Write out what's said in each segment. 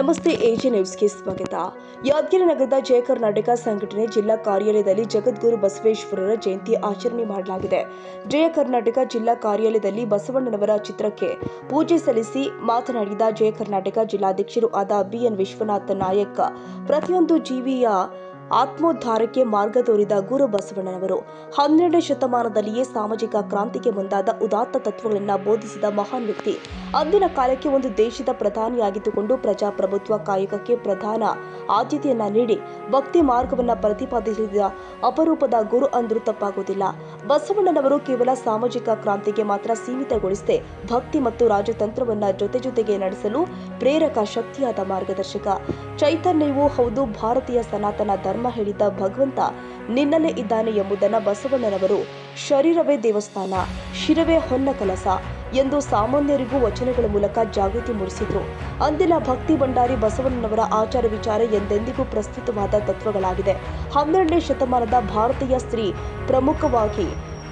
ನಮಸ್ತೆ ಎಜೆ ನ್ಯೂಸ್ಗೆ ಸ್ವಾಗತ. ಯಾದಗಿರಿ ನಗರದ ಜಯ ಕರ್ನಾಟಕ ಸಂಘಟನೆ ಜಿಲ್ಲಾ ಕಾರ್ಯಾಲಯದಲ್ಲಿ ಜಗದ್ಗುರು ಬಸವೇಶ್ವರರ ಜಯಂತಿ ಆಚರಣೆ ಮಾಡಲಾಗಿದೆ. ಜಯ ಕರ್ನಾಟಕ ಜಿಲ್ಲಾ ಕಾರ್ಯಾಲಯದಲ್ಲಿ ಬಸವಣ್ಣನವರ ಚಿತ್ರಕ್ಕೆ ಪೂಜೆ ಸಲ್ಲಿಸಿ ಮಾತನಾಡಿದ ಜಯ ಕರ್ನಾಟಕ ಜಿಲ್ಲಾಧ್ಯಕ್ಷರು ಆದ ಬಿಎನ್ ವಿಶ್ವನಾಥ ನಾಯಕ್, ಪ್ರತಿಯೊಂದು ಜೀವಿಯ ಆತ್ಮೋದ್ಧಾರಕ್ಕೆ ಮಾರ್ಗ ತೋರಿದ ಗುರು ಬಸವಣ್ಣನವರು 12ನೇ ಶತಮಾನದಲ್ಲಿಯೇ ಸಾಮಾಜಿಕ ಕ್ರಾಂತಿಗೆ ಮುಂದಾದ ಉದಾತ್ತ ತತ್ವಗಳನ್ನು ಬೋಧಿಸಿದ ಮಹಾನ್ ವ್ಯಕ್ತಿ. ಅಂದಿನ ಕಾಲಕ್ಕೆ ಒಂದು ದೇಶದ ಪ್ರಧಾನಿಯಾಗಿದ್ದುಕೊಂಡು ಪ್ರಜಾಪ್ರಭುತ್ವ ಕಾಯಕಕ್ಕೆ ಪ್ರಧಾನ ಆದ್ಯತೆಯನ್ನ ನೀಡಿ ಭಕ್ತಿ ಮಾರ್ಗವನ್ನು ಪ್ರತಿಪಾದಿಸಿದ ಅಪರೂಪದ ಗುರು ಅಂದ್ರೂ ತಪ್ಪಾಗುವುದಿಲ್ಲ. ಬಸವಣ್ಣನವರು ಕೇವಲ ಸಾಮಾಜಿಕ ಕ್ರಾಂತಿಗೆ ಮಾತ್ರ ಸೀಮಿತಗೊಳಿಸದೆ ಭಕ್ತಿ ಮತ್ತು ರಾಜತಂತ್ರವನ್ನ ಜೊತೆಗೆ ನಡೆಸಲು ಪ್ರೇರಕ ಶಕ್ತಿಯಾದ ಮಾರ್ಗದರ್ಶಕ. ಚೈತನ್ಯವೂ ಹೌದು, ಭಾರತೀಯ ಸನಾತನ ಧರ್ಮ ಹೇಳಿದ ಭಗವಂತ ನಿನ್ನಲ್ಲೇ ಇದ್ದಾನೆ ಎಂಬುದನ್ನು ಬಸವಣ್ಣನವರು ಶರೀರವೇ ದೇವಸ್ಥಾನ, ಶಿರವೇ ಹೊನ್ನ ಕಲಸ ಎಂದು ಸಾಮಾನ್ಯರಿಗೂ ವಚನಗಳ ಮೂಲಕ ಜಾಗೃತಿ ಮೂಡಿಸಿದ್ರು. ಅಂದಿನ ಭಕ್ತಿ ಭಂಡಾರಿ ಬಸವಣ್ಣನವರ ಆಚಾರ ವಿಚಾರ ಎಂದೆಂದಿಗೂ ಪ್ರಸ್ತುತವಾದ ತತ್ವಗಳಾಗಿದೆ. 12ನೇ ಶತಮಾನದ ಭಾರತೀಯ ಸ್ತ್ರೀ ಪ್ರಮುಖವಾಗಿ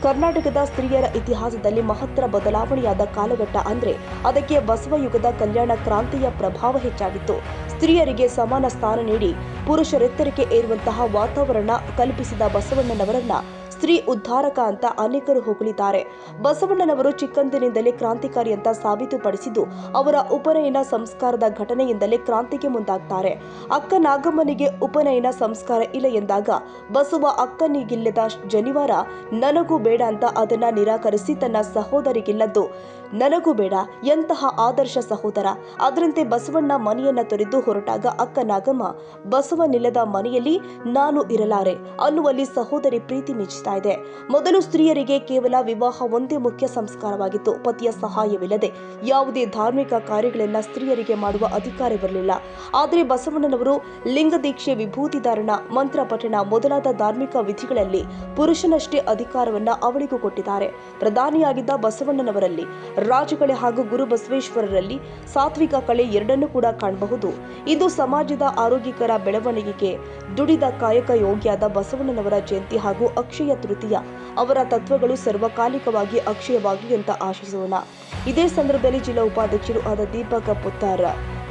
ಕರ್ನಾಟಕದ ಸ್ತ್ರೀಯರ ಇತಿಹಾಸದಲ್ಲಿ ಮಹತ್ತರ ಬದಲಾವಣೆಯಾದ ಕಾಲಘಟ್ಟ ಅಂದ್ರೆ ಅದಕ್ಕೆ ಬಸವ ಯುಗದ ಕಲ್ಯಾಣ ಕ್ರಾಂತಿಯ ಪ್ರಭಾವ ಹೆಚ್ಚಾಗಿತ್ತು. ಸ್ತ್ರೀಯರಿಗೆ ಸಮಾನ ಸ್ಥಾನ ನೀಡಿ ಪುರುಷರೆತ್ತರಕ್ಕೆ ಏರುವಂತಹ ವಾತಾವರಣ ಕಲ್ಪಿಸಿದ ಬಸವಣ್ಣನವರನ್ನ ಸ್ತ್ರೀ ಉದ್ಧಾರಕ ಅಂತ ಅನೇಕರು ಹೊಗಳಿದ್ದಾರೆ. ಬಸವಣ್ಣನವರು ಚಿಕ್ಕಂದಿನಿಂದಲೇ ಕ್ರಾಂತಿಕಾರಿ ಅಂತ ಸಾಬೀತುಪಡಿಸಿದ್ದು ಅವರ ಉಪನಯನ ಸಂಸ್ಕಾರದ ಘಟನೆಯಿಂದಲೇ ಕ್ರಾಂತಿಗೆ ಮುಂದಾಗ್ತಾರೆ. ಅಕ್ಕ ನಾಗಮ್ಮನಿಗೆ ಉಪನಯನ ಸಂಸ್ಕಾರ ಇಲ್ಲ ಎಂದಾಗ ಬಸವ ಅಕ್ಕನಿಗಿಲ್ಲದ ಜನಿವಾರ ನನಗೂ ಬೇಡ ಅಂತ ಅದನ್ನ ನಿರಾಕರಿಸಿ ತನ್ನ ಸಹೋದರಿಗಿಲ್ಲದ್ದು ನನಗೂ ಬೇಡ, ಎಂತಹ ಆದರ್ಶ ಸಹೋದರ. ಅದರಂತೆ ಬಸವಣ್ಣ ಮನೆಯನ್ನ ತೊರೆದು ಹೊರಟಾಗ ಅಕ್ಕ ನಾಗಮ್ಮ ಬಸವನಿಲ್ಲದ ಮನೆಯಲ್ಲಿ ನಾನು ಇರಲಾರೆ ಅನ್ನುವಲ್ಲಿ ಸಹೋದರಿ ಪ್ರೀತಿ ಮಿಂಚ್ತಾ ಇದೆ. ಮೊದಲು ಸ್ತ್ರೀಯರಿಗೆ ಕೇವಲ ವಿವಾಹ ಒಂದೇ ಮುಖ್ಯ ಸಂಸ್ಕಾರವಾಗಿತ್ತು. ಪತಿಯ ಸಹಾಯವಿಲ್ಲದೆ ಯಾವುದೇ ಧಾರ್ಮಿಕ ಕಾರ್ಯಗಳನ್ನ ಸ್ತ್ರೀಯರಿಗೆ ಮಾಡುವ ಅಧಿಕಾರವಿರಲಿಲ್ಲ. ಆದರೆ ಬಸವಣ್ಣನವರು ಲಿಂಗ ದೀಕ್ಷೆ, ವಿಭೂತಿ ಧಾರಣ, ಮಂತ್ರ ಪಠಣ ಮೊದಲಾದ ಧಾರ್ಮಿಕ ವಿಧಿಗಳಲ್ಲಿ ಪುರುಷನಷ್ಟೇ ಅಧಿಕಾರವನ್ನ ಅವಳಿಗೂ ಕೊಟ್ಟಿದ್ದಾರೆ. ಪ್ರಧಾನಿಯಾಗಿದ್ದ ಬಸವಣ್ಣನವರಲ್ಲಿ ರಾಜಕಳೆ ಹಾಗೂ ಗುರು ಬಸವೇಶ್ವರರಲ್ಲಿ ಸಾತ್ವಿಕ ಕಳೆ ಎರಡನ್ನೂ ಕೂಡ ಕಾಣಬಹುದು. ಇದು ಸಮಾಜದ ಆರೋಗ್ಯಕರ ಬೆಳವಣಿಗೆಗೆ ದುಡಿದ ಕಾಯಕ ಯೋಗಿಯಾದ ಬಸವಣ್ಣನವರ ಜಯಂತಿ ಹಾಗೂ ಅಕ್ಷಯ ತೃತೀಯ ಅವರ ತತ್ವಗಳು ಸರ್ವಕಾಲಿಕವಾಗಿ ಅಕ್ಷಯವಾಗಲಿ ಅಂತ ಆಶಿಸೋಣ. ಇದೇ ಸಂದರ್ಭದಲ್ಲಿ ಜಿಲ್ಲಾ ಉಪಾಧ್ಯಕ್ಷರು ಆದ ದೀಪಕ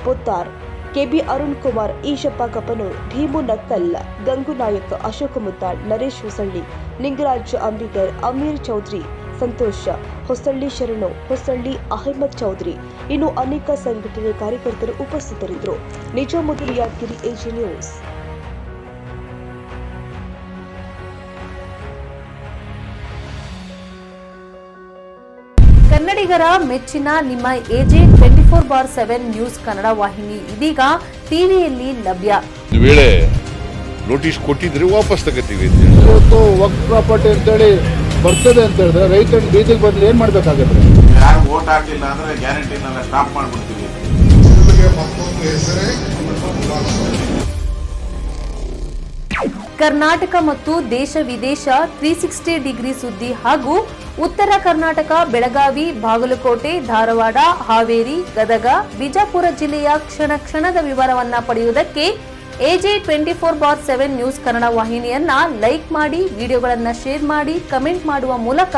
ಪುತ್ತಾರ್, ಕೆಬಿ ಅರುಣ್ ಕುಮಾರ್, ಈಶಪ್ಪ ಕಪನೂರ್, ಭೀಮು ನಕ್ಕಲ್, ಗಂಗು ನಾಯಕ್, ಅಶೋಕ ಮುದ್ದಾಳ್, ನರೇಶ್ ಹೊಸಳ್ಳಿ, ನಿಂಗರಾಜ್ ಅಂಬಿಗರ್, ಅಮೀರ್ ಚೌಧರಿ, ಸಂತೋಷ್ ಹೊಸಳ್ಳಿ, ಶರಣು ಹೊಸಳ್ಳಿ, ಅಹಮದ್ ಚೌಧರಿ, ಇನ್ನು ಅನೇಕ ಸಂಘಟನೆ ಕಾರ್ಯಕರ್ತರು ಉಪಸ್ಥಿತರಿದ್ದರು. Nizamuddin, Yadgiri, AJ news. ಕನ್ನಡಿಗರ ಮೆಚ್ಚಿನ ನಿಮ್ಮ ಎಜೆ 24/7 ನ್ಯೂಸ್ ಕನ್ನಡ ವಾಹಿನಿ ಇದೀಗ ಟಿವಿಯಲ್ಲಿ ಲಭ್ಯ. ವೇಳೆ ನೋಟಿಸ್ ಕೊಟ್ಟಿದ್ರೆ ವಾಪಸ್ ತಗೋತೀವಿ. ಇವತ್ತು ವಕ್ಫ್ ಪ್ರಾಪರ್ಟಿ ಅಂತೇಳಿ ಬರ್ತದೆ ಅಂತ ಹೇಳಿದ್ರೆ ರೈತರು ಬೀದಿಗೆ ಬಂದ್ರೆ ಏನ್ ಮಾಡ್ಬೇಕಾಗತ್ತೆ? ಯಾರು ವೋಟ್ ಹಾಕಿಲ್ಲ ಅಂದ್ರೆ ಗ್ಯಾರಂಟಿನೆಲ್ಲ ಸ್ಟಾಪ್ ಮಾಡ್ಬಿಡ್ತೀವಿ. ಕರ್ನಾಟಕ ಮತ್ತು ದೇಶ ವಿದೇಶ 360 ಡಿಗ್ರಿ ಸುದ್ದಿ ಹಾಗೂ ಉತ್ತರ ಕರ್ನಾಟಕ, ಬೆಳಗಾವಿ, ಬಾಗಲಕೋಟೆ, ಧಾರವಾಡ, ಹಾವೇರಿ, ಗದಗ, ಬಿಜಾಪುರ ಜಿಲ್ಲೆಯ ಕ್ಷಣ ಕ್ಷಣದ ವಿವರವನ್ನ ಪಡೆಯುವುದಕ್ಕೆ ಎಜೆ 24/7 ನ್ಯೂಸ್ ಕನ್ನಡ ವಾಹಿನಿಯನ್ನ ಲೈಕ್ ಮಾಡಿ, ವಿಡಿಯೋಗಳನ್ನ ಶೇರ್ ಮಾಡಿ, ಕಮೆಂಟ್ ಮಾಡುವ ಮೂಲಕ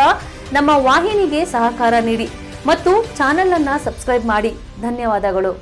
ನಮ್ಮ ವಾಹಿನಿಗೆ ಸಹಕಾರ ನೀಡಿ ಮತ್ತು ಚಾನೆಲ್ ಅನ್ನ ಸಬ್ಸ್ಕ್ರೈಬ್ ಮಾಡಿ. ಧನ್ಯವಾದಗಳು.